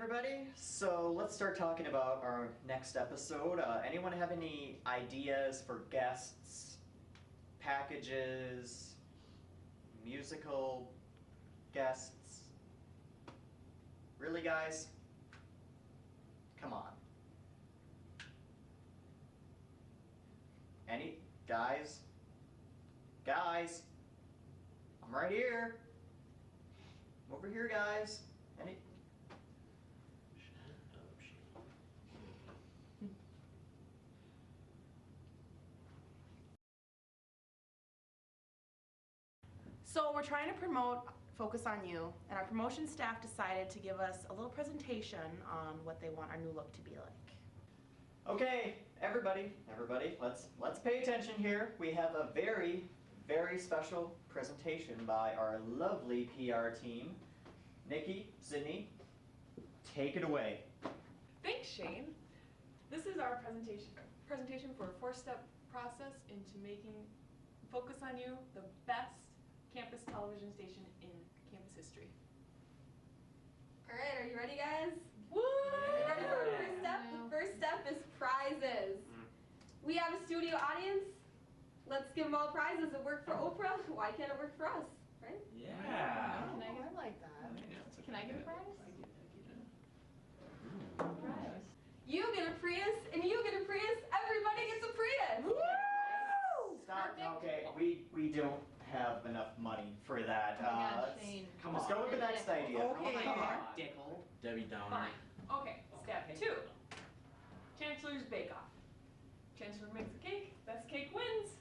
everybody. So let's start talking about our next episode. Anyone have any ideas for guests, packages, musical guests? Really, guys? Come on. Any guys? Guys? I'm right here. I'm over here, guys. Any? So we're trying to promote Focus on You, and our promotion staff decided to give us a little presentation on what they want our new look to be like. Okay, everybody, let's pay attention here. We have a very, very special presentation by our lovely PR team. Nikki, Sydney, take it away. Thanks, Shane. This is our presentation for a 4-step process into making Focus on You the best campus television station in campus history. All right, are you ready, guys? Woo! Are you ready for our first step? The first step is prizes. We have a studio audience. Let's give them all prizes. It worked for Oprah. Why can't it work for us, right? Yeah. Can I get like that? Can I get a prize? Prize. You get a Prius, and you get a Prius. Everybody gets a Prius. Woo! Stop. Okay, we don't have enough money for that. Let's go with the next idea. Okay. Come on. Dickle. Debbie Downer. Fine. Okay, step 2. Chancellor's Bake Off. Chancellor makes a cake, best cake wins.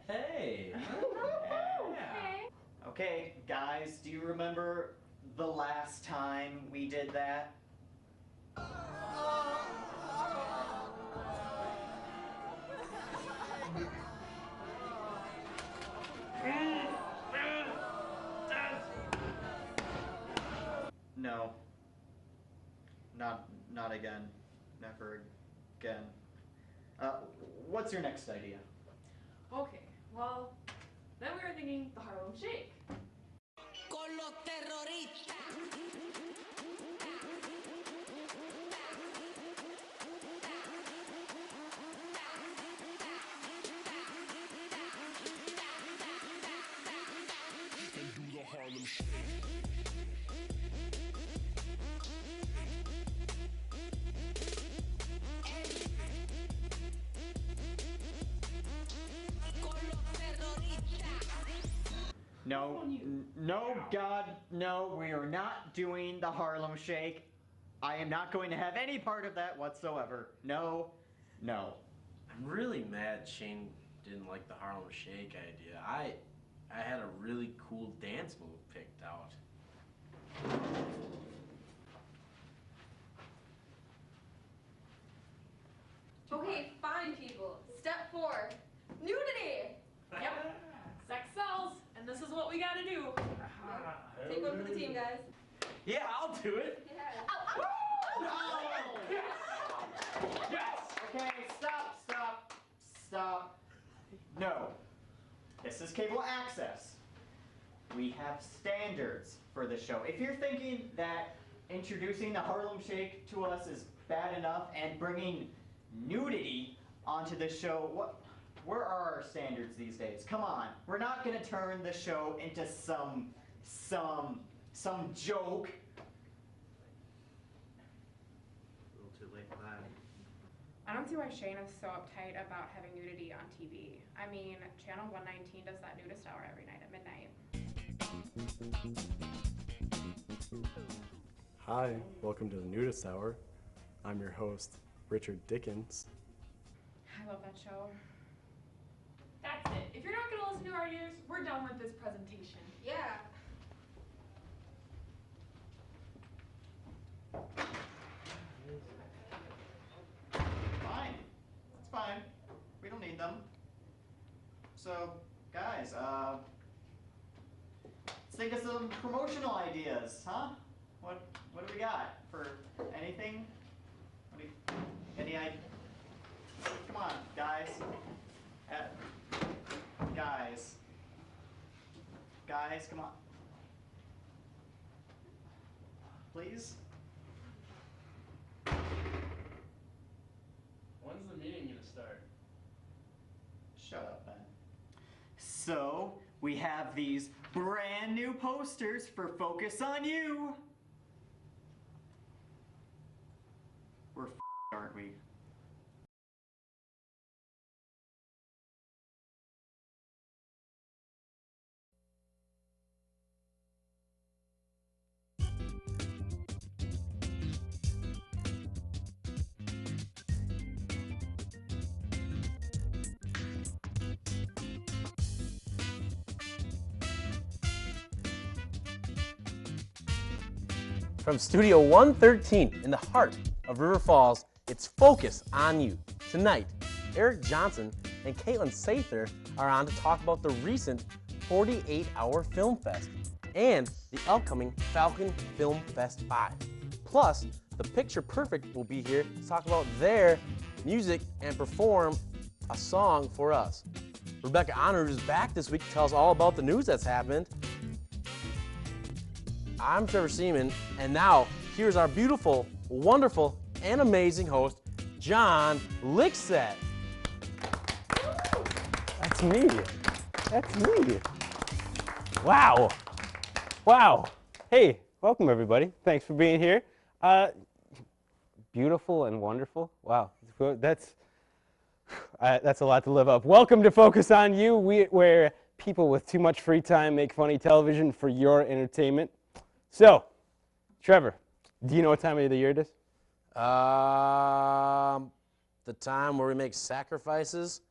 Hey. Okay. Okay, guys, do you remember the last time we did that? No. Not again. Never again. What's your next idea? Okay, well, then we were thinking the Harlem Shake. Con los terroristas. And do the Harlem Shake. No, God, no, we are not doing the Harlem Shake. I am not going to have any part of that whatsoever. No. I'm really mad Shane didn't like the Harlem Shake idea. I had a really cool dance move picked out. Okay, fine, people. Step 4, nudity. Yep. Sex sells, and this is what we gotta do. Take one for the team, guys. Yeah, I'll do it. Yeah. Oh, yes! Okay, stop. No. This is cable access. We have standards for the show. If you're thinking that introducing the Harlem Shake to us is bad enough and bringing nudity onto the show, where are our standards these days? Come on, we're not gonna turn the show into some joke. A little too late for that. I don't see why Shane is so uptight about having nudity on TV. I mean, Channel 119 does that nudist hour every night at midnight. Hi, welcome to the Nudist Hour. I'm your host, Richard Dickens. I love that show. That's it. If you're not gonna listen to our ears, we're done with this presentation. Yeah. Fine. It's fine. We don't need them. So, guys, let's think of some promotional ideas, huh? What do we got for anything? Any ideas? Come on, guys. Guys, come on. Please? So, we have these brand new posters for Focus on You. We're aren't we? From Studio 113 in the heart of River Falls, it's Focus on You. Tonight, Erik Johnson and Katelyn Sather are on to talk about the recent 48-hour film fest and the upcoming Falcon Film Fest 5. Plus, the Picture Perfect will be here to talk about their music and perform a song for us. Rebecca Honor is back this week to tell us all about the news that's happened. I'm Trevor Seaman, and now here's our beautiful, wonderful, and amazing host, John Lickset. That's me. That's me. Wow. Wow. Hey, welcome everybody. Thanks for being here. Beautiful and wonderful. Wow. That's a lot to live up. Welcome to Focus on You, where people with too much free time make funny television for your entertainment. So, Trevor, do you know what time of the year it is? The time where we make sacrifices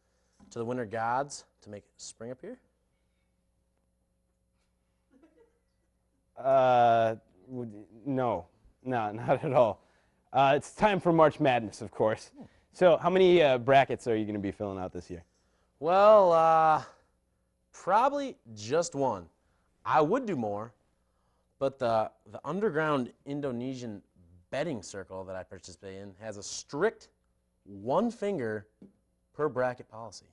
to the winter gods to make spring appear? No, not at all. It's time for March Madness, of course. So, how many brackets are you going to be filling out this year? Well, probably just one. I would do more, but the underground Indonesian betting circle that I participate in has a strict one finger per bracket policy.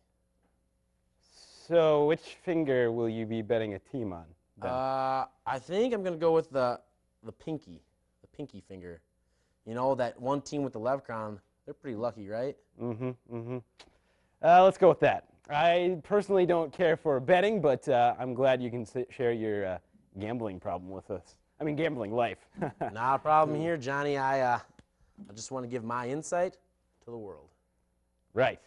So which finger will you be betting a team on? I think I'm going to go with the pinky finger. You know, that one team with the leprechaun, they're pretty lucky, right? Let's go with that. I personally don't care for betting, but I'm glad you can share your gambling problem with us. I mean, gambling life. Not a problem here, Johnny. I just want to give my insight to the world. Right.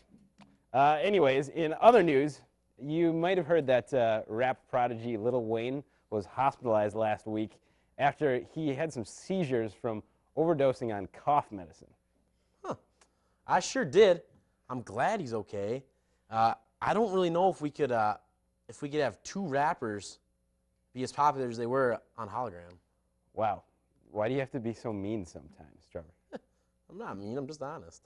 Anyways, in other news, you might have heard that rap prodigy Lil Wayne was hospitalized last week after he had some seizures from overdosing on cough medicine. Huh. I sure did. I'm glad he's okay. I don't really know if we could have two rappers be as popular as they were on Hologram. Wow. Why do you have to be so mean sometimes, Trevor? I'm not mean, I'm just honest.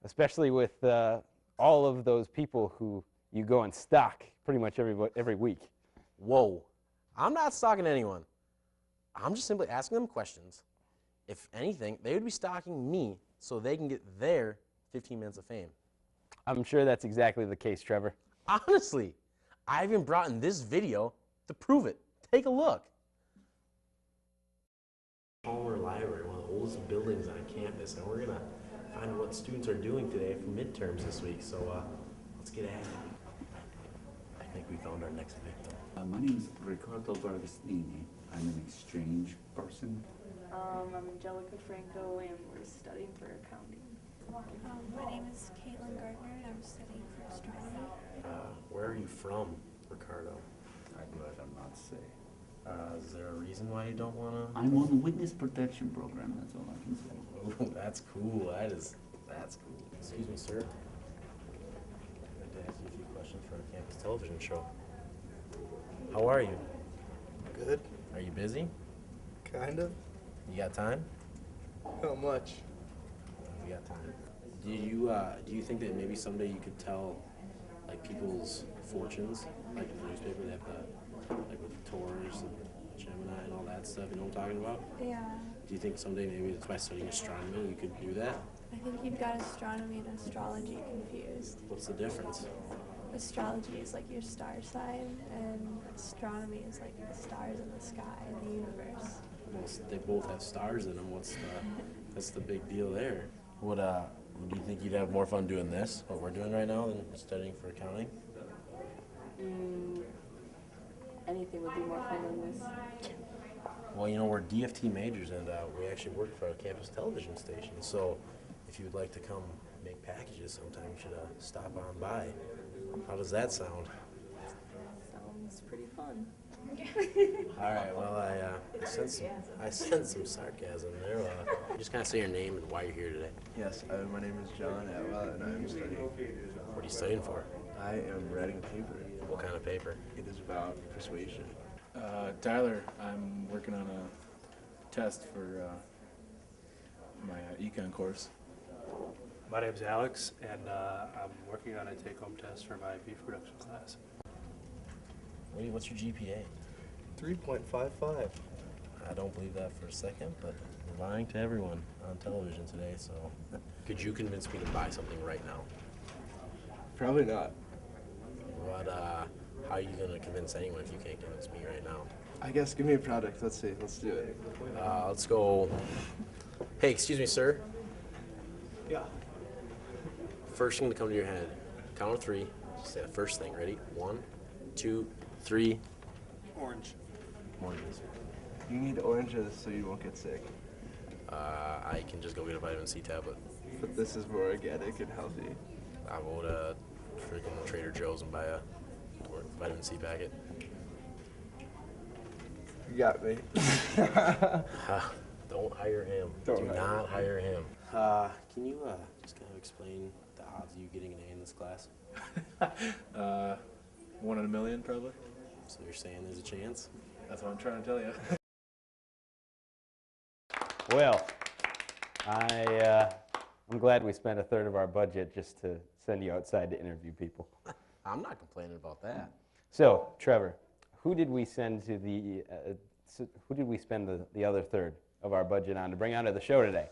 Especially with all of those people who you go and stalk pretty much every week. Whoa. I'm not stalking anyone. I'm just simply asking them questions. If anything, they would be stalking me so they can get their 15 minutes of fame. I'm sure that's exactly the case, Trevor. Honestly, I even brought in this video to prove it. Take a look. Palmer Library, one of the oldest buildings on campus, and we're going to find what students are doing today for midterms this week. So let's get at it. I think we found our next victim. My name is Ricardo Vargasini. I'm an exchange person. I'm Angelica Franco, and we're studying for accounting. My name is Katelyn Gardner, and I'm studying for astronomy. Where are you from, Ricardo? I'd rather not say. Is there a reason why you don't want to? I'm on the witness protection program, that's all I can say. Oh, that's cool. That's cool. Excuse me, sir. I'd like to ask you a few questions for a campus television show. How are you? Good. Are you busy? Kind of. You got time? How much? We got time. Do you think that maybe someday you could tell like people's fortunes, like in the newspaper, they have like with Taurus and Gemini and all that stuff, you know what I'm talking about? Yeah. Do you think someday maybe by studying astronomy you could do that? I think you've got astronomy and astrology confused. What's the difference? Astrology is like your star sign, and astronomy is like the stars in the sky and the universe. Well, they both have stars in them. That's the big deal there. Do you think you'd have more fun doing this, what we're doing right now, than studying for accounting? anything would be more fun than this. Well, you know, we're DFT majors, and we actually work for a campus television station. So if you would like to come make packages sometime, you should stop on by. How does that sound? Sounds pretty fun. All right, well, I sense some sarcasm there. Just kind of say your name and why you're here today. Yes, my name is John Atwell, and I'm studying. What are you studying for? I am writing a paper. What kind of paper? It is about persuasion. Tyler, I'm working on a test for my econ course. My name's Alex, and I'm working on a take-home test for my beef production class. Wait, what's your GPA? 3.55. I don't believe that for a second, but you're lying to everyone on television today, so. Could you convince me to buy something right now? Probably not. But how are you going to convince anyone if you can't convince me right now? I guess give me a product. Let's see. Let's do it. Let's go. Hey, excuse me, sir. Yeah. First thing to come to your head. Count of three. Just say the first thing. Ready? 1, 2, 3. Orange. Oranges. You need oranges so you won't get sick. I can just go get a vitamin C tablet. But this is more organic and healthy. I'll go to freaking Trader Joe's and buy a vitamin C packet. You got me. Don't hire him. Do not hire him. Can you just kind of explain the odds of you getting an A in this class? 1 in a million, probably. So you're saying there's a chance? That's what I'm trying to tell you. Well, I'm glad we spent a third of our budget just to send you outside to interview people. I'm not complaining about that. So, Trevor, who did we send to the? Who did we spend the other third of our budget on to bring onto the show today?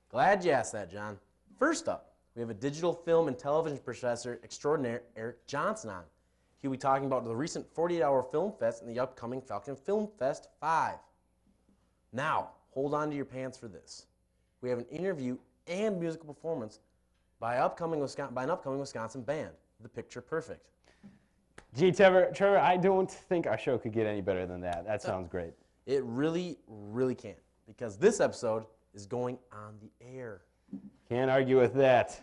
Glad you asked that, John. First up, we have a digital film and television professor extraordinaire, Erik Johnson, on. He'll be talking about the recent 48-hour film fest and the upcoming Falcon Film Fest 5. Now, hold on to your pants for this. We have an interview and musical performance by an upcoming Wisconsin band, The Picture Perfect. Gee, Trevor, I don't think our show could get any better than that. That sounds great. It really, really can't, because this episode is going on the air. Can't argue with that.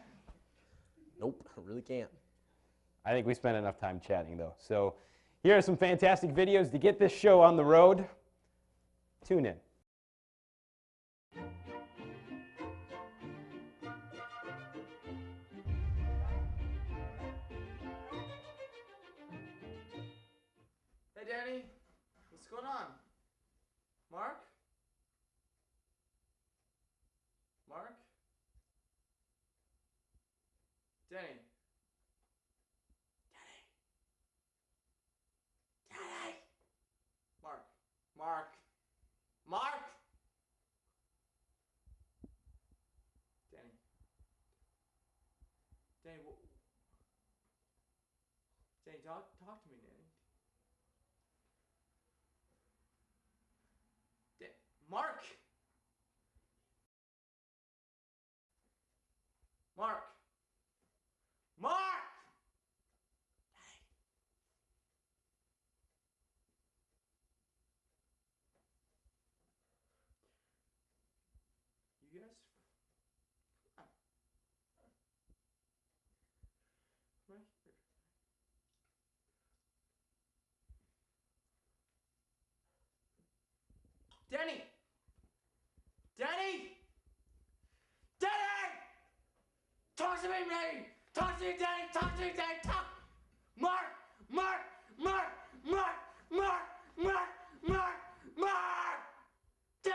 Nope, I really can't. I think we spent enough time chatting, though. So here are some fantastic videos to get this show on the road. Tune in. Hey, Danny. What's going on? Mark? Mark? Danny. Danny. Mark. Mark. Mark. Danny. Danny, Danny, talk to me, Danny. Mark! Mark! Mark! You guys? Come on. Right here. Danny! Danny! Danny! Talk to me, Danny! Talk to me, Danny! Talk to me, Danny! Talk! Mark! Mark! Mark! Mark! Mark! Mark! Mark! Mark! Danny!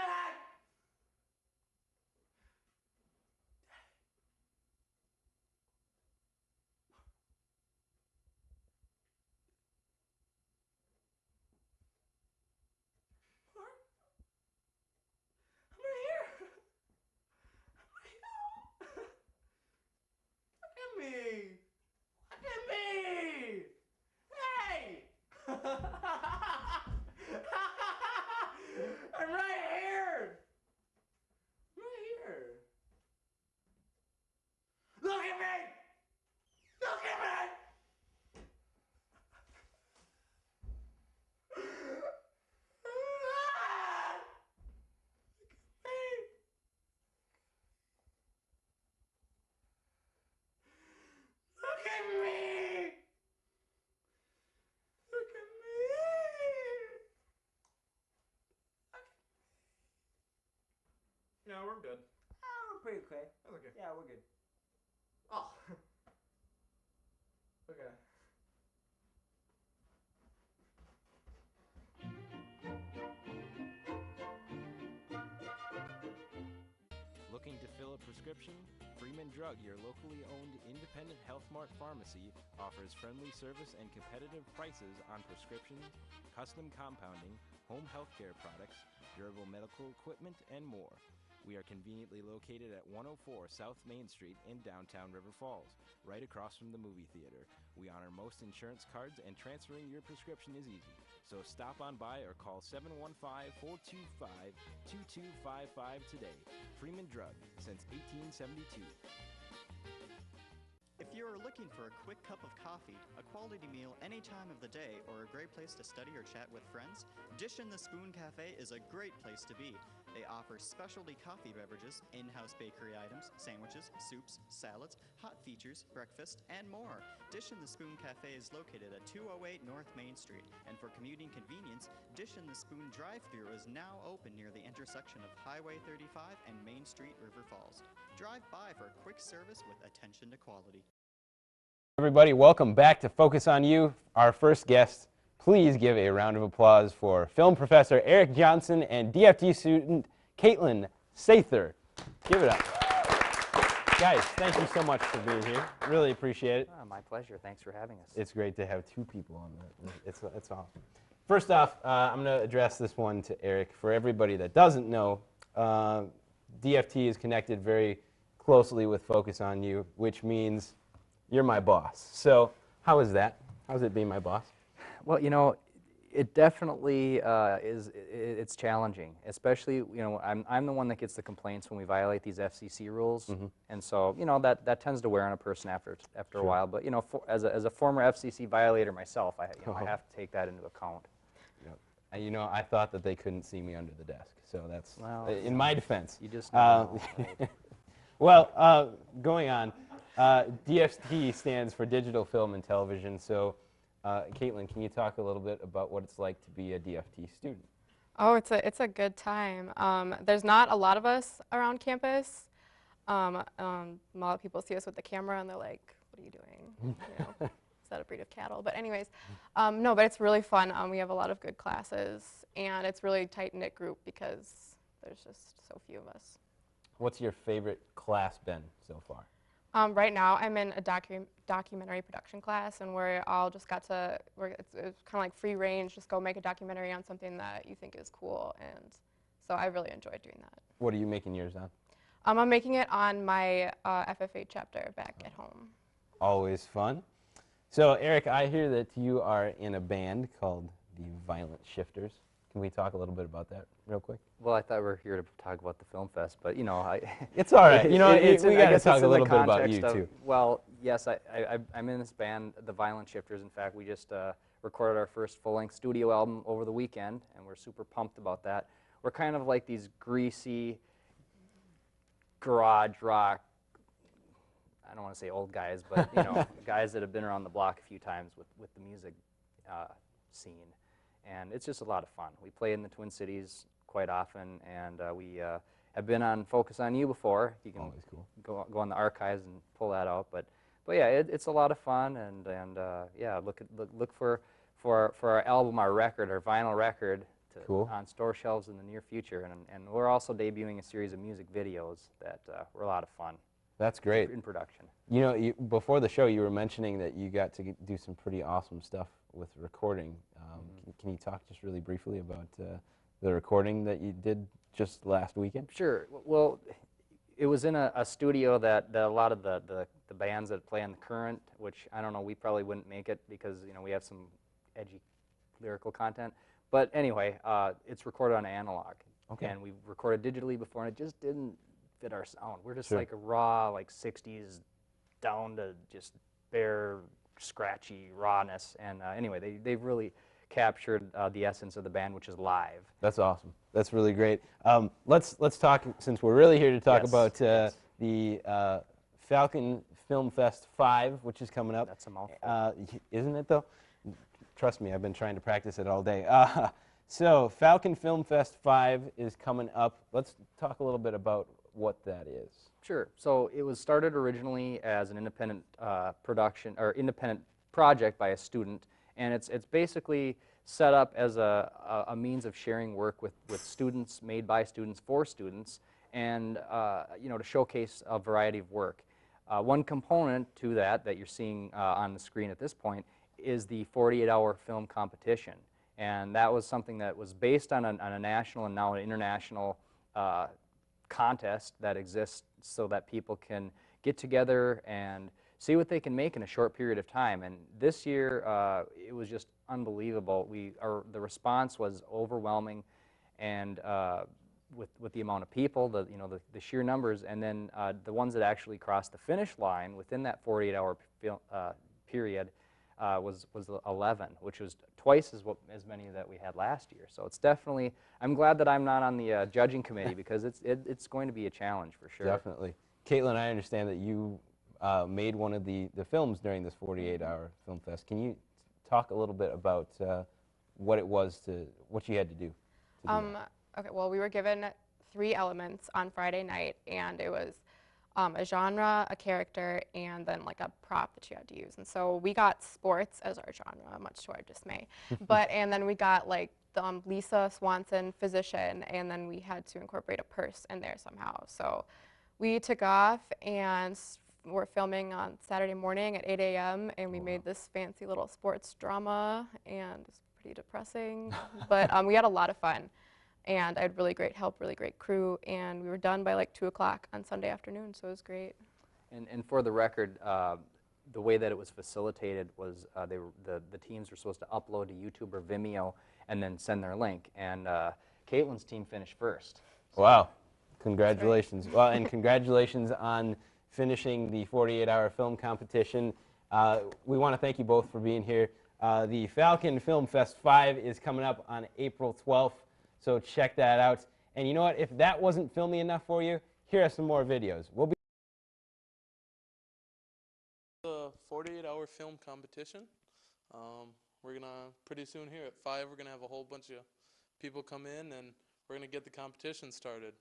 Me! Look at me! Yeah, we're good. Oh, we're pretty okay. That's okay. Yeah, we're good. Oh. Okay. Looking to fill a prescription? Freeman Drug, your locally owned independent Health Mart pharmacy, offers friendly service and competitive prices on prescription, custom compounding, home healthcare products, durable medical equipment, and more. We are conveniently located at 104 South Main Street in downtown River Falls, right across from the movie theater. We honor most insurance cards, and transferring your prescription is easy. So stop on by or call 715-425-2255 today. Freeman Drug, since 1872. If you're looking for a quick cup of coffee, a quality meal any time of the day, or a great place to study or chat with friends, Dish in the Spoon Cafe is a great place to be. They offer specialty coffee beverages, in-house bakery items, sandwiches, soups, salads, hot features, breakfast, and more. Dish in the Spoon Cafe is located at 208 North Main Street, and for commuting convenience, Dish in the Spoon drive-thru is now open near the intersection of Highway 35 and Main Street, River Falls. Drive by for quick service with attention to quality. Everybody, welcome back to Focus on You. Our first guest, please give a round of applause for film professor Erik Johnson and DFT student Katelyn Sather. Give it up. Guys, thank you so much for being here. Really appreciate it. Oh, my pleasure. Thanks for having us. It's great to have two people on that. It's awesome. First off, I'm going to address this one to Erik. For everybody that doesn't know, DFT is connected very closely with Focus on You, which means you're my boss. So how is that? How's it being my boss? Well, you know, it definitely it's challenging, especially, you know, I'm the one that gets the complaints when we violate these FCC rules, and so, you know, that tends to wear on a person after a while. But, you know, as a former FCC violator myself, I have to take that into account. Yep. And, you know, I thought that they couldn't see me under the desk, so that's, well, in my defense. You just never know, right? Well, going on, DFT stands for Digital Film and Television, so Katelyn, can you talk a little bit about what it's like to be a DFT student? Oh, it's a good time. There's not a lot of us around campus. A lot of people see us with the camera and they're like, "What are you doing? You know, is that a breed of cattle?" But anyways, no, but it's really fun. We have a lot of good classes, and it's really a tight-knit group because there's just so few of us. What's your favorite class been so far? Right now, I'm in a documentary production class, and we're all just got to, it's kind of like free range, just go make a documentary on something that you think is cool, and so I really enjoyed doing that. What are you making yours on? I'm making it on my FFA chapter back at home. Always fun. So, Erik, I hear that you are in a band called the Violent Shifters. Can we talk a little bit about that real quick? Well, I thought we were here to talk about the film fest, but, you know, it's all right. You know, we got to talk a little bit about you, too. Well, yes, I'm in this band, the Violent Shifters. In fact, we just recorded our first full-length studio album over the weekend, and we're super pumped about that. We're kind of like these greasy garage rock, I don't want to say old guys, but, you know, guys that have been around the block a few times with the music scene. And it's just a lot of fun. We play in the Twin Cities quite often, and we have been on Focus on You before. You can always cool. go on the archives and pull that out. But yeah, it's a lot of fun, and yeah, look for our album, our record, our vinyl record, on store shelves in the near future. And we're also debuting a series of music videos that were a lot of fun. That's great. In production. You know, before the show, you were mentioning that you got to do some pretty awesome stuff with recording. Can you talk just really briefly about the recording that you did just last weekend? Sure. Well, it was in a studio that a lot of the bands that play on the Current, which I don't know, we probably wouldn't make it because, you know, we have some edgy lyrical content. But anyway, it's recorded on analog. Okay. And we recorded digitally before, and it just didn't fit our sound. We're just Sure. like a raw, like 60s down to just bare, scratchy rawness. And anyway, they've really captured the essence of the band, which is live. That's awesome. That's really great. Let's talk, since we're really here to talk about the Falcon Film Fest 5, which is coming up. That's a mouthful. Isn't it, though? Trust me, I've been trying to practice it all day. So Falcon Film Fest 5 is coming up. Let's talk a little bit about what that is. Sure. So it was started originally as an independent production or independent project by a student, and it's basically set up as a means of sharing work with students, made by students for students, and you know, to showcase a variety of work. One component to that you're seeing on the screen at this point is the 48-hour film competition, and that was something that was based on a national and now an international contest that exists so that people can get together and see what they can make in a short period of time. And this year, it was just unbelievable. The response was overwhelming, and with the amount of people, the sheer numbers, and then the ones that actually crossed the finish line within that 48-hour period was 11, which was twice as many that we had last year. So it's definitely, I'm glad that I'm not on the judging committee because it's going to be a challenge for sure. Definitely. Katelyn, I understand that you made one of the films during this 48-hour film fest. Can you talk a little bit about what it was what you had to do? Okay, well, we were given 3 elements on Friday night, and it was a genre, a character, and then like a prop that you had to use. And so we got sports as our genre, much to our dismay. And then we got like Lisa Swanson, physician, and then we had to incorporate a purse in there somehow. So we took off and we're filming on Saturday morning at 8 a.m. and we made this fancy little sports drama, and it's pretty depressing, but we had a lot of fun. And I had really great help, really great crew, and we were done by like 2 o'clock on Sunday afternoon, so it was great. And for the record, the way that it was facilitated was the teams were supposed to upload to YouTube or Vimeo and then send their link, and Katelyn's team finished first. Wow, congratulations. Well, and congratulations on finishing the 48-hour film competition. We want to thank you both for being here. The Falcon Film Fest 5 is coming up on April 12th. So check that out. And you know what? If that wasn't filmy enough for you, here are some more videos. We'll be the 48-hour film competition. We're gonna pretty soon here at 5. We're gonna have a whole bunch of people come in, and we're gonna get the competition started.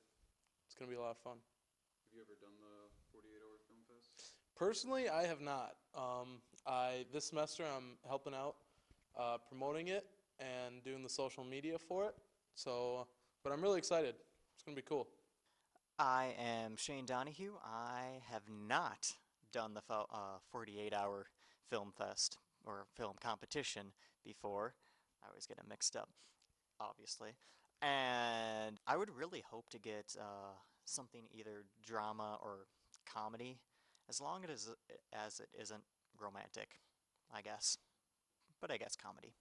It's gonna be a lot of fun. Have you ever done the 48-hour film fest? Personally, I have not. This semester I'm helping out promoting it and doing the social media for it. So, but I'm really excited. It's going to be cool. I am Shane Donahue. I have not done the 48-hour film fest or film competition before. I always get them mixed up, obviously. And I would really hope to get something either drama or comedy, as long as it isn't romantic, I guess. But I guess comedy.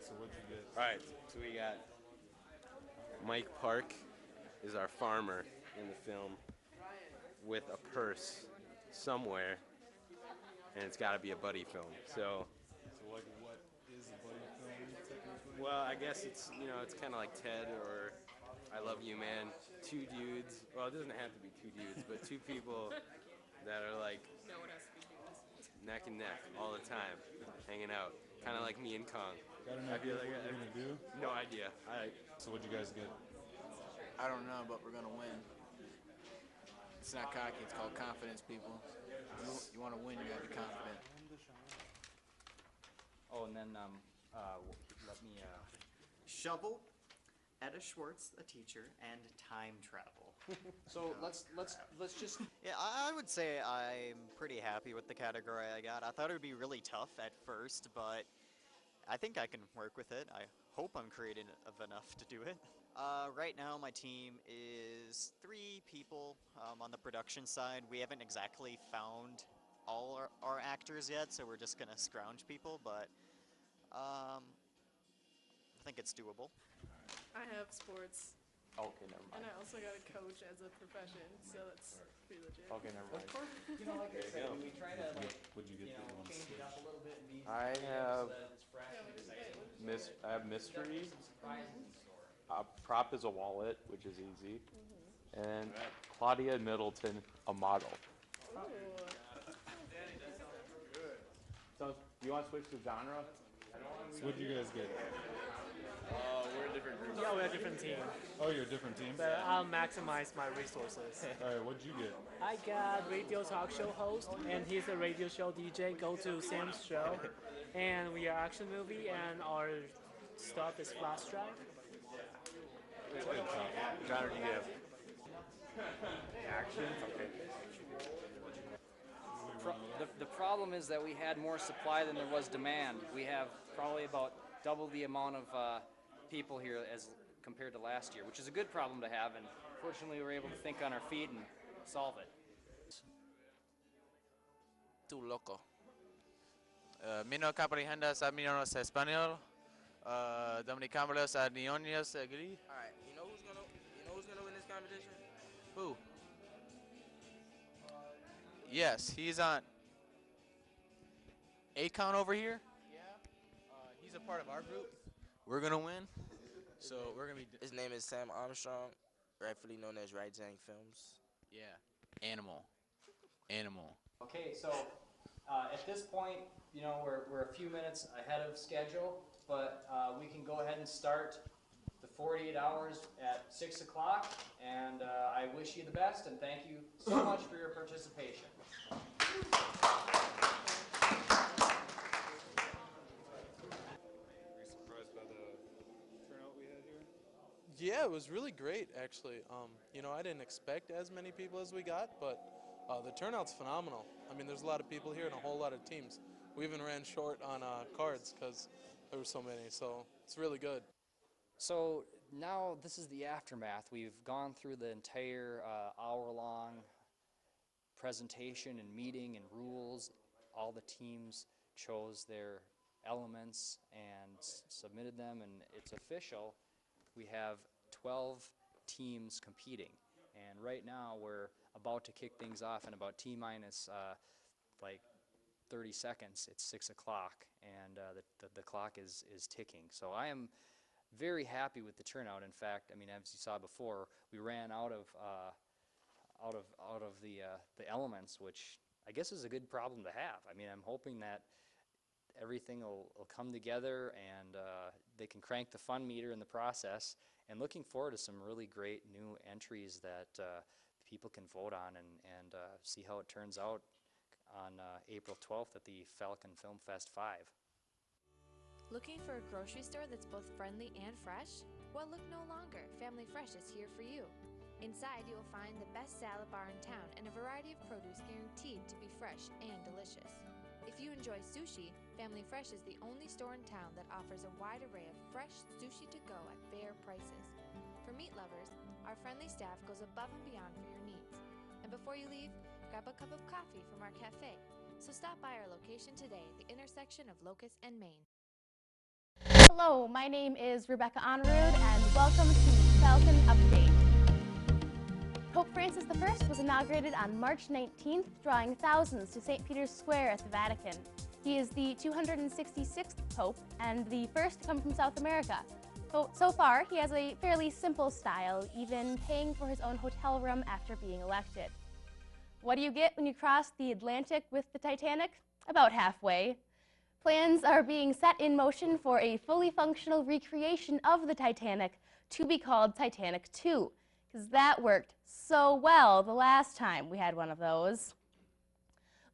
So what'd you get? All right, so we got Mike Park is our farmer in the film with a purse somewhere, and it's got to be a buddy film. So like, what is a buddy film technically? well, I guess it's it's kind of like Ted or I Love You Man. 2 dudes. Well, it doesn't have to be 2 dudes, but 2 people that are like neck and neck all the time, hanging out, kind of like me and Kong. Got an idea what we're gonna do? No idea. So what'd you guys get? I don't know, but we're gonna win. It's not cocky, it's called confidence, people. You want to win, you gotta be confident. Oh, and then let me. Shovel, Etta Schwartz, a teacher, and time travel. So let's just. Yeah, I would say I'm pretty happy with the category I got. I thought it would be really tough at first, but I think I can work with it. I hope I'm creative enough to do it. Right now my team is 3 people on the production side. We haven't exactly found all our actors yet, so we're just going to scrounge people, but I think it's doable. I have sports. Okay, never mind. And I also got a coach as a profession, so that's pretty legit. Okay, never mind. You know, like I said, when we try to What'd you get? change it up a little bit and be I have exciting. mystery. Prop is a wallet, which is easy, and Claudia Middleton, a model. So, do you want to switch to genre? So what did you guys get? We're a different group. Yeah, we're a different team. Oh, you're a different team? But I'll maximize my resources. All right, what did you get? I got radio talk show host, and he's a radio show DJ. Go to Sam's show. And we are action movie, and our stuff is flash drive. John, what did you get? Action? Okay. The problem is that we had more supply than there was demand. We have probably about double the amount of people here as compared to last year, which is a good problem to have, and fortunately we were able to think on our feet and solve it. Tú loco. Mi no comprehendas a mi no sé español. Dominicanos a niños agree. All right, you know who's gonna win this competition? Who? Yes, he's on Akon over here. Yeah. He's a part of our group. We're gonna win. So we're gonna be. His name is Sam Armstrong, rightfully known as Right Zang Films. Yeah. Animal. Okay, so at this point, you know, we're a few minutes ahead of schedule, but we can go ahead and start the 48 hours at 6 o'clock, and I wish you the best, and thank you so much for your participation. Were you surprised by the turnout we had here? Yeah, it was really great, actually. You know, I didn't expect as many people as we got, but the turnout's phenomenal. I mean, there's a lot of people here and a whole lot of teams. We even ran short on cards because there were so many, so it's really good. So now this is the aftermath. We've gone through the entire hour-long presentation and meeting and rules. All the teams chose their elements and submitted them, and it's official. We have 12 teams competing, and right now we're about to kick things off in about T-minus like 30 seconds. It's 6 o'clock, and the clock is ticking. So I am very happy with the turnout. In fact, I mean, as you saw before, we ran out of the elements, which I guess is a good problem to have. I mean, I'm hoping that everything will come together and they can crank the fun meter in the process, and looking forward to some really great new entries that people can vote on and see how it turns out on April 12th at the Falcon Film Fest 5. Looking for a grocery store that's both friendly and fresh? Well, look no longer. Family Fresh is here for you. Inside, you will find the best salad bar in town and a variety of produce guaranteed to be fresh and delicious. If you enjoy sushi, Family Fresh is the only store in town that offers a wide array of fresh sushi to go at fair prices. For meat lovers, our friendly staff goes above and beyond for your needs. And before you leave, grab a cup of coffee from our cafe. So stop by our location today, the intersection of Locust and Main. Hello, my name is Rebecca Honorud, and welcome to the Falcon Update. Pope Francis I was inaugurated on March 19th, drawing thousands to St. Peter's Square at the Vatican. He is the 266th Pope and the first to come from South America. So far, he has a fairly simple style, even paying for his own hotel room after being elected. What do you get when you cross the Atlantic with the Titanic? About halfway. Plans are being set in motion for a fully functional recreation of the Titanic to be called Titanic 2, because that worked so well the last time we had one of those.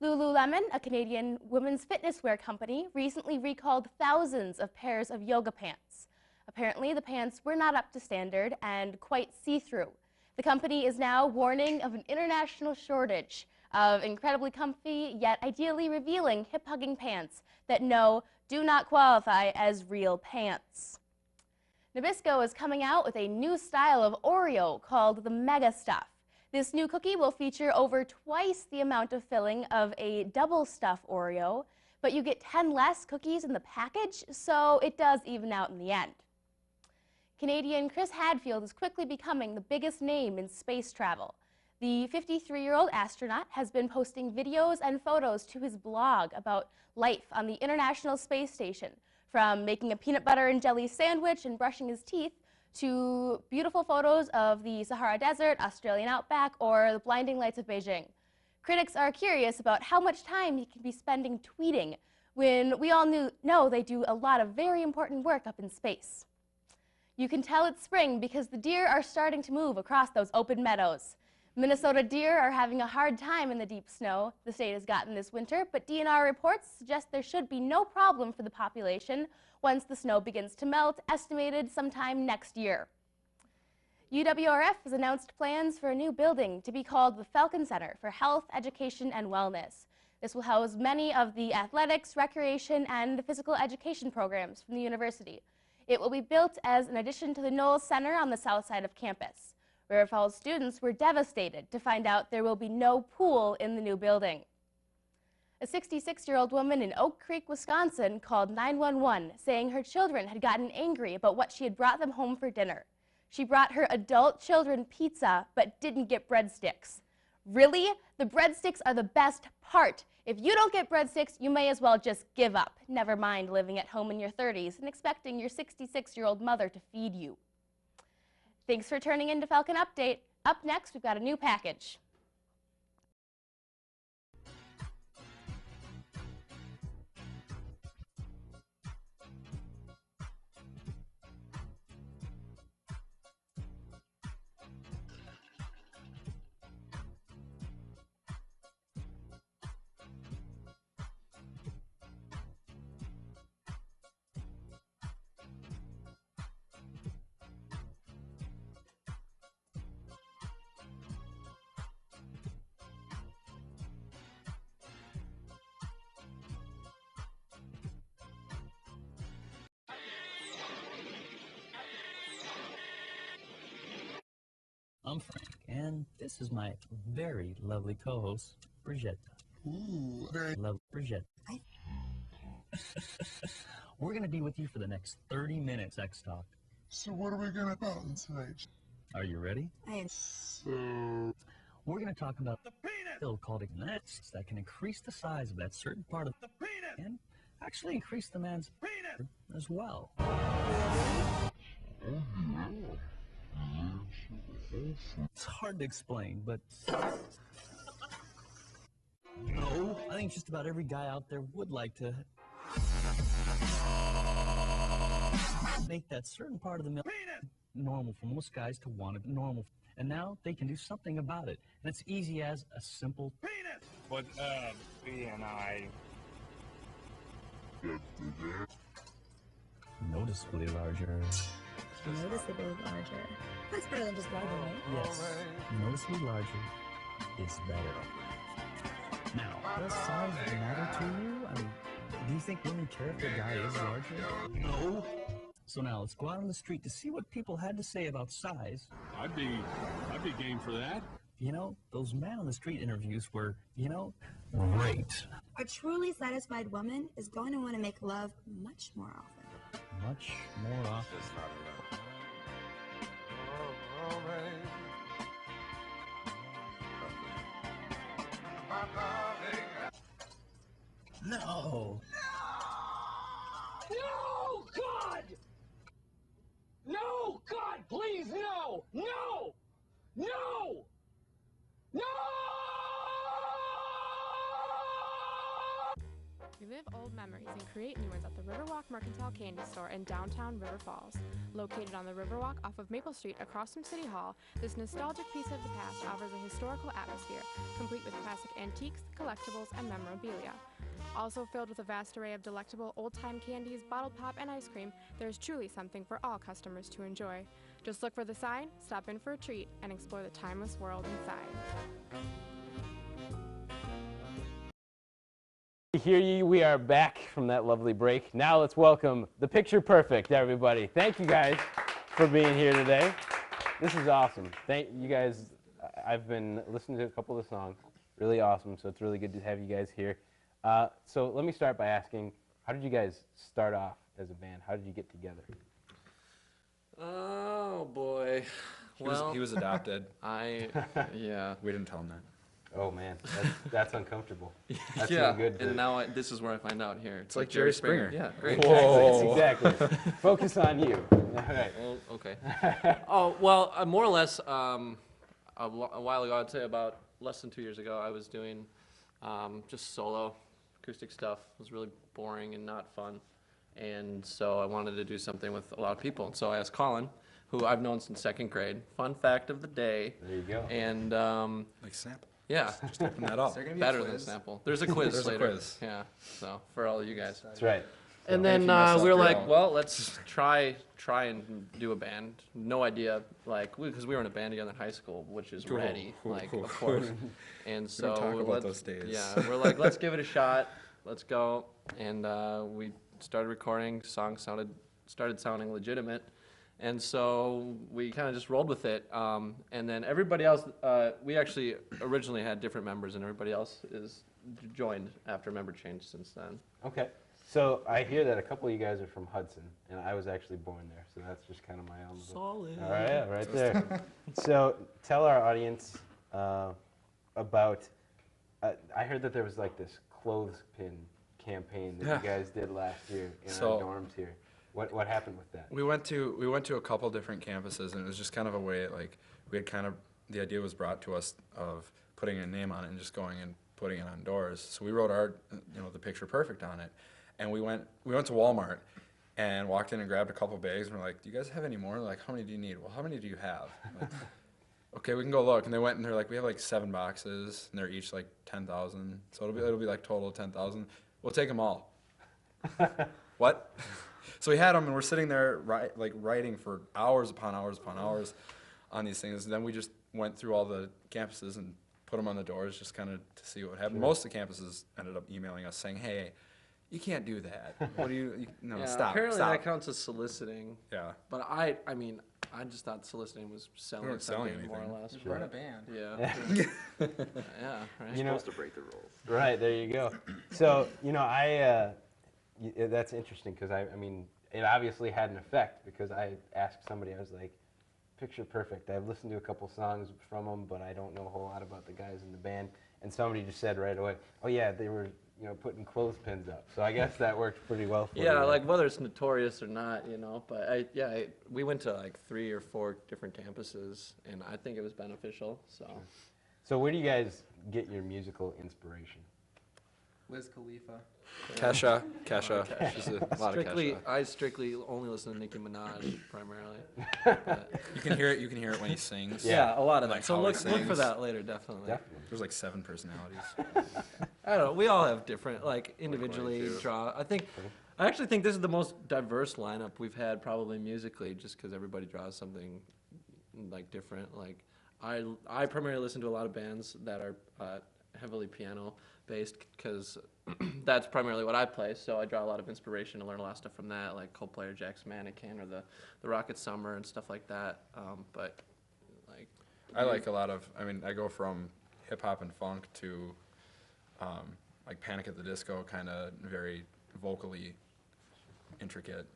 Lululemon, a Canadian women's fitness wear company, recently recalled thousands of pairs of yoga pants. Apparently, the pants were not up to standard and quite see-through. The company is now warning of an international shortage of incredibly comfy, yet ideally revealing hip-hugging pants that do not qualify as real pants. Nabisco is coming out with a new style of Oreo called the Mega Stuff. This new cookie will feature over twice the amount of filling of a double stuff Oreo, but you get 10 less cookies in the package, so it does even out in the end. Canadian Chris Hadfield is quickly becoming the biggest name in space travel. The 53-year-old astronaut has been posting videos and photos to his blog about life on the International Space Station, from making a peanut butter and jelly sandwich and brushing his teeth to beautiful photos of the Sahara Desert, Australian outback, or the blinding lights of Beijing. Critics are curious about how much time he can be spending tweeting when we all know they do a lot of very important work up in space. You can tell it's spring because the deer are starting to move across those open meadows. Minnesota deer are having a hard time in the deep snow the state has gotten this winter, but DNR reports suggest there should be no problem for the population once the snow begins to melt, estimated sometime next year. UWRF has announced plans for a new building to be called the Falcon Center for Health, Education, and Wellness. This will house many of the athletics, recreation, and physical education programs from the university. It will be built as an addition to the Knowles Center on the south side of campus. River Falls students were devastated to find out there will be no pool in the new building. A 66-year-old woman in Oak Creek, Wisconsin called 911 saying her children had gotten angry about what she had brought them home for dinner. She brought her adult children pizza but didn't get breadsticks. Really? The breadsticks are the best part. If you don't get breadsticks, you may as well just give up. Never mind living at home in your 30s and expecting your 66-year-old mother to feed you. Thanks for turning in to Falcon Update. Up next, we've got a new package. I'm Frank, and this is my very lovely co-host, Brigitte. Ooh, very lovely Brigitte. We're going to be with you for the next 30 minutes, X-Talk. So what are we going to about today? Are you ready? I am. So... We're going to talk about the penis pill called Ignatics that can increase the size of that certain part of the penis and actually increase the man's penis as well. It's hard to explain, but no, I think just about every guy out there would like to make that certain part of the milk normal for most guys to want it normal. And now they can do something about it. And it's easy as a simple penis. But, B and I... Noticeably larger. Noticeably larger. That's better than just larger, right? Yes. Noticeably larger is better. Now, does size matter to you? I mean, do you think women care if their guy is larger? No. So now let's go out on the street to see what people had to say about size. I'd be game for that. You know, those man on the street interviews were, you know, great. A truly satisfied woman is going to want to make love much more often. Much more often. No. No, God! No, God, please, no! No! No! No! Relive old memories and create new ones at the Riverwalk Mercantile Candy Store in downtown River Falls. Located on the Riverwalk off of Maple Street across from City Hall, this nostalgic piece of the past offers a historical atmosphere, complete with classic antiques, collectibles, and memorabilia. Also filled with a vast array of delectable old-time candies, bottled pop, and ice cream, there's truly something for all customers to enjoy. Just look for the sign, stop in for a treat, and explore the timeless world inside. Hear ye, we are back from that lovely break. Now let's welcome the Picture Perfect, everybody. Thank you guys for being here today. This is awesome. Thank you guys. I've been listening to a couple of the songs. Really awesome, so it's really good to have you guys here. So let me start by asking, how did you guys start off as a band? How did you get together? Oh, boy. He was adopted. Yeah. We didn't tell him that. Oh, man. That's uncomfortable. That's yeah, no good. And now this is where I find out here. It's like Jerry Springer. Yeah, great. Whoa. Exactly. Focus on you. All right. Well, okay. Oh, well, more or less, a while ago, I'd say about less than 2 years ago, I was doing just solo acoustic stuff was really boring and not fun. And so I wanted to do something with a lot of people. And so I asked Colin, who I've known since 2nd grade. Fun fact of the day. There you go. And like sample. Yeah, Just open that up. Better than sample. There's a quiz There's later. a quiz. Yeah. So for all of you guys. That's right. And So then if you mess up, we were you're like, out. well, let's try and do a band. No idea, like, because we were in a band together in high school, which is Cool. ready, Cool, like, cool, of cool. course. And We so don't talk about let's- those days. Yeah, we're like, let's give it a shot. Let's go. And we started recording. Songs started sounding legitimate. And so we kind of just rolled with it. And then everybody else, we actually originally had different members, and everybody else is joined after member change since then. Okay. So I hear that a couple of you guys are from Hudson, and I was actually born there, so that's just kind of my own. Solid. All right, yeah, right there. So tell our audience about. I heard that there was like this clothespin campaign that you guys did last year in our dorms here. What happened with that? We went to a couple different campuses, and it was just kind of a way, like, we had kind of, the idea was brought to us of putting a name on it and just going and putting it on doors. So we wrote our, the picture perfect on it, and we went to Walmart and walked in and grabbed a couple bags, and we're like, do you guys have any more? They're like, how many do you need? Well, how many do you have? Like, okay, we can go look. And they went and they're like, we have like 7 boxes, and they're each like 10,000. So it'll be like total 10,000. We'll take them all. What? So we had them, and we're sitting there writing for hours upon hours upon hours on these things. And then we just went through all the campuses and put them on the doors just kind of to see what happened. Sure. Most of the campuses ended up emailing us saying, hey, you can't do that. What do you no, Yeah, stop, apparently stop. that counts as soliciting. Yeah. But I mean, I just thought soliciting was selling weren't selling something, more or anything. less. Just run a band. Yeah. Yeah, right. You know, supposed to break the rules. Right, there you go. So, that's interesting because I mean, it obviously had an effect because I asked somebody, I was like, picture perfect. I've listened to a couple songs from them, but I don't know a whole lot about the guys in the band. And somebody just said right away, oh yeah, they were, putting clothespins up. So I guess that worked pretty well for you. Yeah, like whether it's notorious or not, but we went to like 3 or 4 different campuses, and I think it was beneficial, so. So where do you guys get your musical inspiration? Wiz Khalifa. Kesha. Just a lot of Kesha. I strictly only listen to Nicki Minaj primarily. You can hear it when he sings. Yeah, a lot of like that. So how he look for sings. that later, definitely. There's like 7 personalities. I don't know. We all have different, individually draw. I actually think this is the most diverse lineup we've had probably musically, just because everybody draws something different. Like I primarily listen to a lot of bands that are heavily piano based because that's primarily what I play. So I draw a lot of inspiration and learn a lot of stuff from that, like Coldplay or Jack's Mannequin or the Rocket Summer and stuff like that. I like a lot of. I mean, I go from hip hop and funk to like Panic at the Disco, kind of very vocally intricate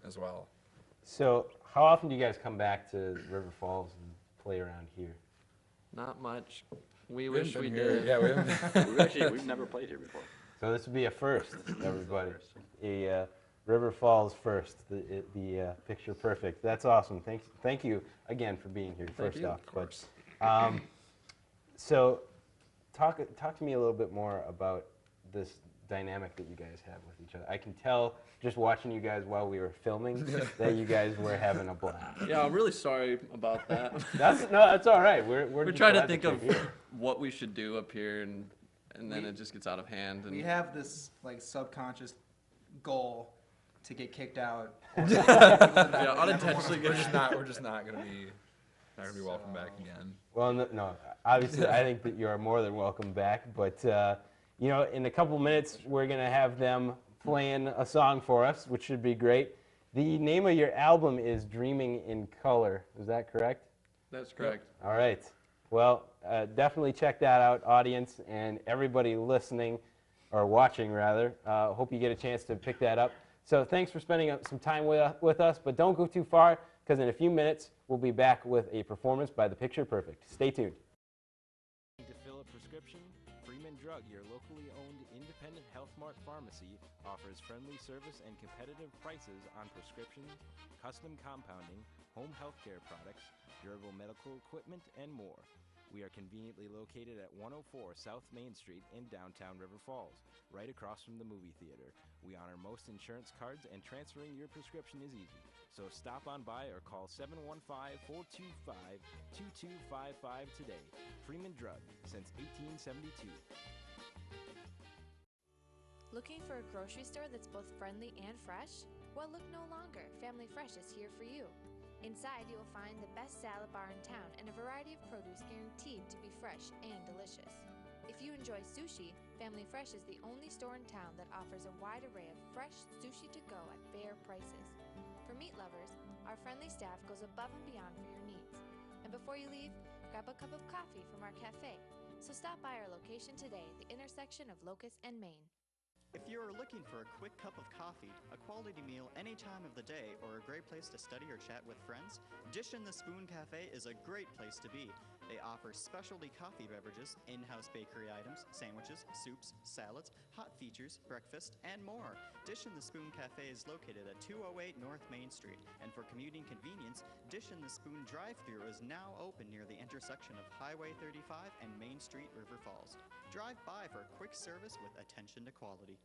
as well. So how often do you guys come back to River Falls and play around here? Not much. We We wish haven't we been here. did. Yeah, we haven't. We've never played here before. So this would be a first, everybody. A River Falls first, the picture perfect. That's awesome. Thank you again for being here. Thank First you. off, Of course. So talk to me a little bit more about this dynamic that you guys have with each other. I can tell just watching you guys while we were filming that you guys were having a blast. Yeah, I'm really sorry about that. That's all right. We're just trying to glad think that of you're here. what we should do up here, and then it just gets out of hand. And We have this subconscious goal to get kicked out. Yeah, unintentionally. We're just not gonna be welcome back again. Well, no. Obviously, I think that you are more than welcome back. But in a couple minutes, we're gonna have them playing a song for us, which should be great. The name of your album is Dreaming in Color. Is that correct? That's correct. All right. Well, definitely check that out, audience, and everybody listening, or watching rather. Hope you get a chance to pick that up. So thanks for spending some time with us, but don't go too far, because in a few minutes, we'll be back with a performance by the Picture Perfect. Stay tuned. To fill a prescription, Freeman Drug, your locally owned independent Health Mart pharmacy, offers friendly service and competitive prices on prescriptions, custom compounding, home health care products, durable medical equipment, and more. We are conveniently located at 104 South Main Street in downtown River Falls, right across from the movie theater. We honor most insurance cards and transferring your prescription is easy. So stop on by or call 715-425-2255 today. Freeman Drug, since 1872. Looking for a grocery store that's both friendly and fresh? Well, look no longer. Family Fresh is here for you. Inside, you will find the best salad bar in town and a variety of produce guaranteed to be fresh and delicious. If you enjoy sushi, Family Fresh is the only store in town that offers a wide array of fresh sushi to go at fair prices. For meat lovers, our friendly staff goes above and beyond for your needs. And before you leave, grab a cup of coffee from our cafe. So stop by our location today, the intersection of Locust and Main. If you're looking for a quick cup of coffee, a quality meal any time of the day, or a great place to study or chat with friends, Dish in the Spoon Cafe is a great place to be. They offer specialty coffee beverages, in-house bakery items, sandwiches, soups, salads, hot features, breakfast, and more. Dish in the Spoon Cafe is located at 208 North Main Street, and for commuting convenience, Dish in the Spoon drive-thru is now open near the intersection of Highway 35 and Main Street, River Falls. Drive by for quick service with attention to quality.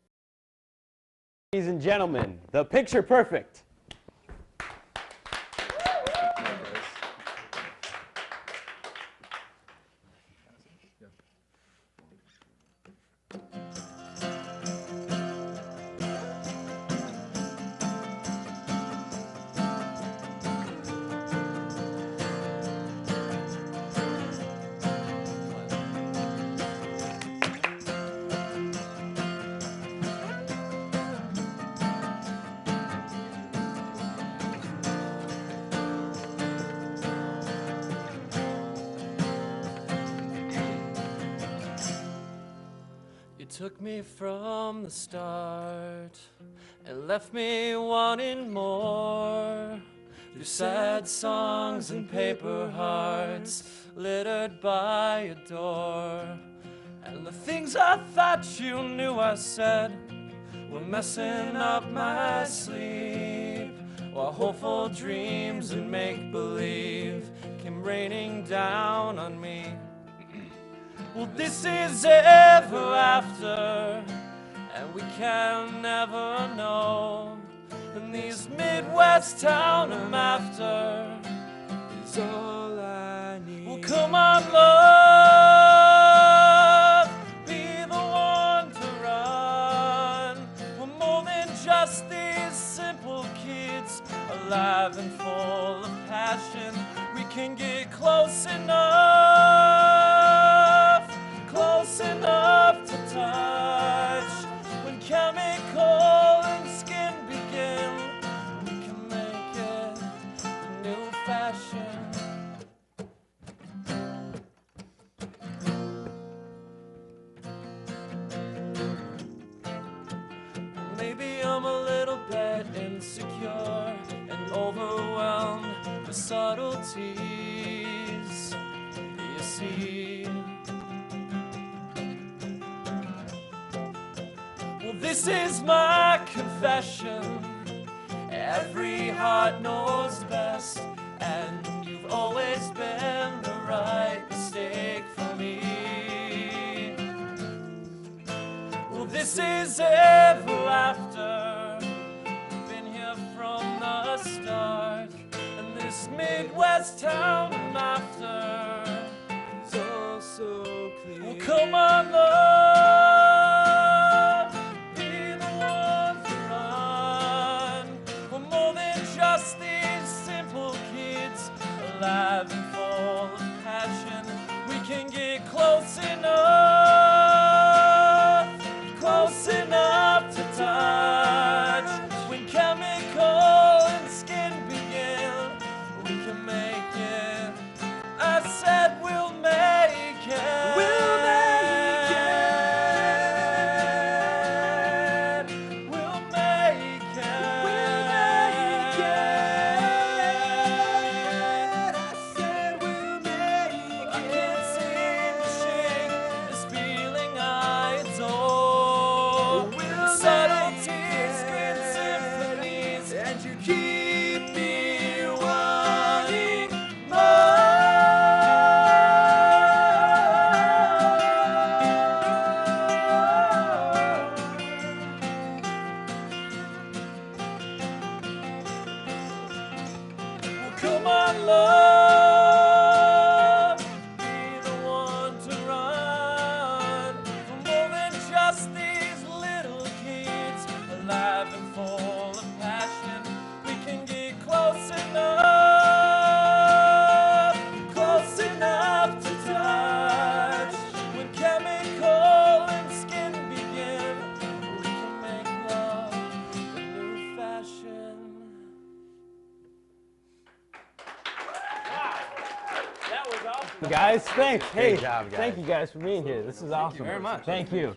Ladies and gentlemen, the Picture Perfect. Took me from the start and left me wanting more. Through sad songs and paper hearts littered by a door. And the things I thought you knew I said were messing up my sleep, while hopeful dreams and make-believe came raining down on me. Well, this is ever after, and we can never know. And these Midwest town I'm after is all I need. Well, come on, love, be the one to run. We're more than just these simple kids, alive and full of passion. We can get close enough to touch. When chemical and skin begin, we can make it a new fashion. Maybe I'm a little bit insecure and overwhelmed with subtleties. You see, this is my confession. Every heart knows best, and you've always been the right mistake for me. Well, this is ever after. We've been here from the start, and this Midwest town I'm after is all so clear. Well, come on, love, be the one to run. We're more than just these simple kids, alive and full of passion. We can get close enough to touch. When chemical and skin begin, we can make it. I said we'll make it. We'll make it. We'll make it. We'll make it. I said we'll make it. I can't seem to shake our love, be the one to run for more than just these little kids, alive and full of passion. We can get close enough to touch. When chemical and skin begin, we can make love the new fashion. That was awesome. Guys, thanks. Hey, Great job, guys. thank you guys for being here. This is awesome. very much. Thank you.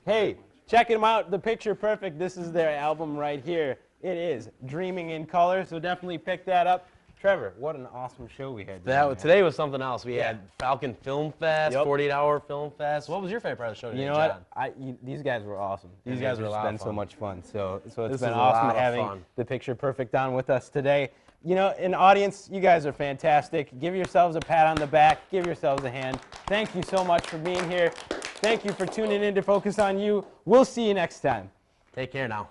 Hey, check them out. The Picture Perfect. This is their album right here. It is Dreaming in Color, so definitely pick that up. Trevor, what an awesome show we had. Today was something else. We had Falcon Film Fest, Yep. 48-hour Film Fest. What was your favorite part of the show today, You know John? what? These guys were awesome. These These guys guys were a have lot been of so fun. much fun. So it's This been was a awesome lot of having fun. the Picture Perfect on with us today. You know, in the audience, you guys are fantastic. Give yourselves a pat on the back. Give yourselves a hand. Thank you so much for being here. Thank you for tuning in to Focus on You. We'll see you next time. Take care now.